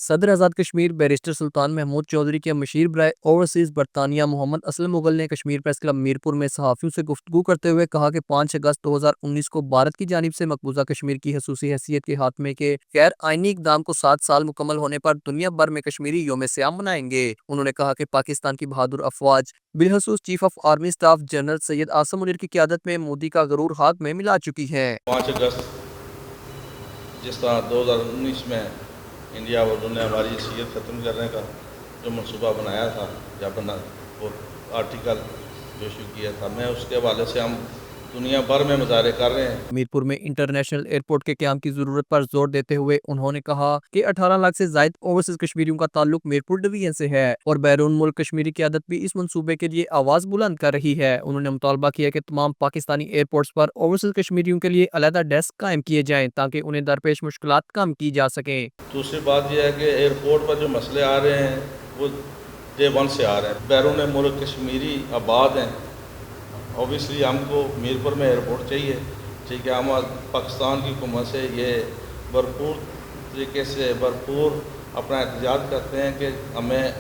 صدر آزاد کشمیر بیرسٹر سلطان محمود چودھری کے مشیر برائے اوورسیز برطانیہ محمد اسلم مغل نے کشمیر پریس کلب میرپور میں صحافیوں سے گفتگو کرتے ہوئے کہا کہ 5 اگست 2019 کو بھارت کی جانب سے مقبوضہ کشمیر کی خصوصی حیثیت کے خاتمے کے غیر آئینی اقدام کو 7 سال مکمل ہونے پر دنیا بھر میں کشمیری یوم سیام منائیں گے۔ انہوں نے کہا کہ پاکستان کی بہادر افواج بالخصوص chief of army staff general Syed Asim Munir کی قیادت میں مودی کا غرور خاک میں ملا چکی ہے۔ 5 اگست جس طرح 2019 میں انڈیا والوں نے ہماری حیثیت ختم کرنے کا جو منصوبہ بنایا تھا یا وہ آرٹیکل جو ایشو کیا تھا، میں اس کے حوالے سے ہم دنیا بھر میں مظاہرے کر رہے ہیں۔ میرپور میں انٹرنیشنل ایئرپورٹ کے قیام کی ضرورت پر زور دیتے ہوئے انہوں نے کہا کہ 18 لاکھ سے زائد اوورسیز کشمیریوں کا تعلق میرپور ڈویژن سے ہے اور بیرون ملک کشمیری قیادت بھی اس منصوبے کے لیے آواز بلند کر رہی ہے۔ انہوں نے مطالبہ کیا کہ تمام پاکستانی ایئرپورٹس پر اوورسیز کشمیریوں کے لیے علیحدہ ڈیسک قائم کیے جائیں تاکہ انہیں درپیش مشکلات کم کی جا سکیں۔ دوسری بات یہ ہے کہ ایئرپورٹ پر جو مسئلے آ رہے ہیں وہ ڈے 1 سے آ رہے ہیں۔ بیرون ملک کشمیری آباد ہیں، اوبیسلی ہم کو میرپور میں ایئرپورٹ چاہیے، ٹھیک ہے۔ ہم پاکستان کی حکومت سے یہ بھرپور طریقے سے اپنا احتجاج کرتے ہیں کہ ہمیں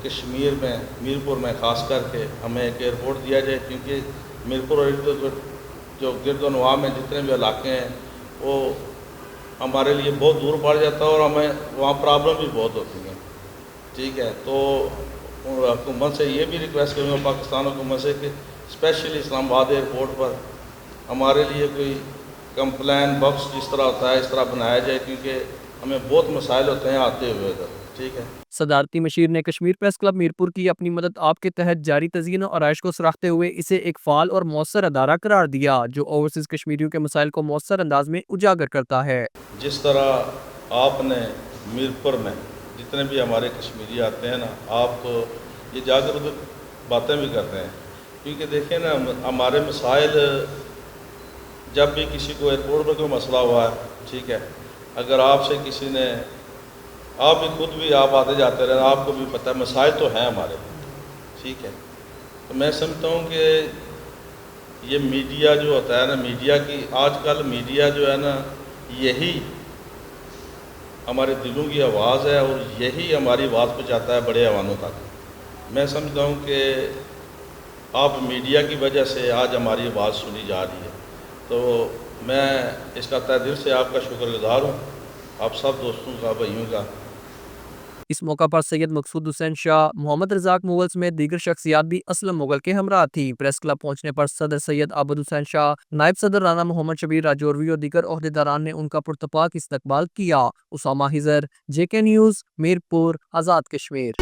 کشمیر میں میرپور میں خاص کر کے ہمیں ایک ایئرپورٹ دیا جائے، کیونکہ میرپور اور جو گرد و نواح میں جتنے بھی علاقے ہیں وہ ہمارے لیے بہت دور پڑ جاتا ہے اور ہمیں وہاں پرابلم بھی بہت ہوتی ہیں، ٹھیک ہے۔ تو حکومت سے یہ بھی ریکویسٹ کروں گا پاکستان حکومت سے کہ اسپیشلی اسلام آباد ایئرپورٹ پر ہمارے لیے کوئی کمپلین باکس جس طرح ہوتا ہے اس طرح بنایا جائے، کیونکہ ہمیں بہت مسائل ہوتے ہیں آتے ہوئے ادھر، ٹھیک ہے۔ صدارتی مشیر نے کشمیر پریس کلب میرپور کی اپنی مدد آپ کے تحت جاری تزئین و آرائش کو سراہتے ہوئے اسے ایک فعال اور مؤثر ادارہ قرار دیا جو اوورسیز کشمیریوں کے مسائل کو مؤثر انداز میں اجاگر کرتا ہے۔ جس طرح آپ نے میرپور میں جتنے بھی ہمارے کشمیری آتے ہیں نا، آپ یہ جا کر ادھر باتیں بھی کرتے ہیں، کیونکہ دیکھیں نا ہمارے مسائل جب بھی کسی کو ایئرپورٹ پر کوئی مسئلہ ہوا ہے، ٹھیک ہے، اگر آپ سے کسی نے آپ بھی خود بھی آپ آتے جاتے رہے، آپ کو بھی پتہ ہے مسائل تو ہیں ہمارے، ٹھیک ہے۔ تو میں سمجھتا ہوں کہ یہ میڈیا جو ہوتا ہے نا، میڈیا کی آج کل میڈیا جو ہے نا یہی ہمارے دلوں کی آواز ہے اور یہی ہماری آواز پہنچاتا ہے بڑے ایوانوں تک۔ میں سمجھتا ہوں کہ آپ میڈیا کی وجہ سے آج ہماری آواز سنی جا رہی ہے، تو میں اس کا تہ دل سے آپ کا شکر گزار ہوں، آپ سب دوستوں کا، بھائیوں کا۔ اس موقع پر سید مقصود حسین شاہ، محمد رزاق مغل سمیت دیگر شخصیات بھی اسلم مغل کے ہمراہ تھی۔ پریس کلب پہنچنے پر صدر سید عابد حسین شاہ، نائب صدر رانا محمد شبیر راجوروی اور دیگر عہدیداران نے ان کا پرتپاک استقبال کیا۔ اسامہ حضر، JK نیوز، میرپور، آزاد کشمیر۔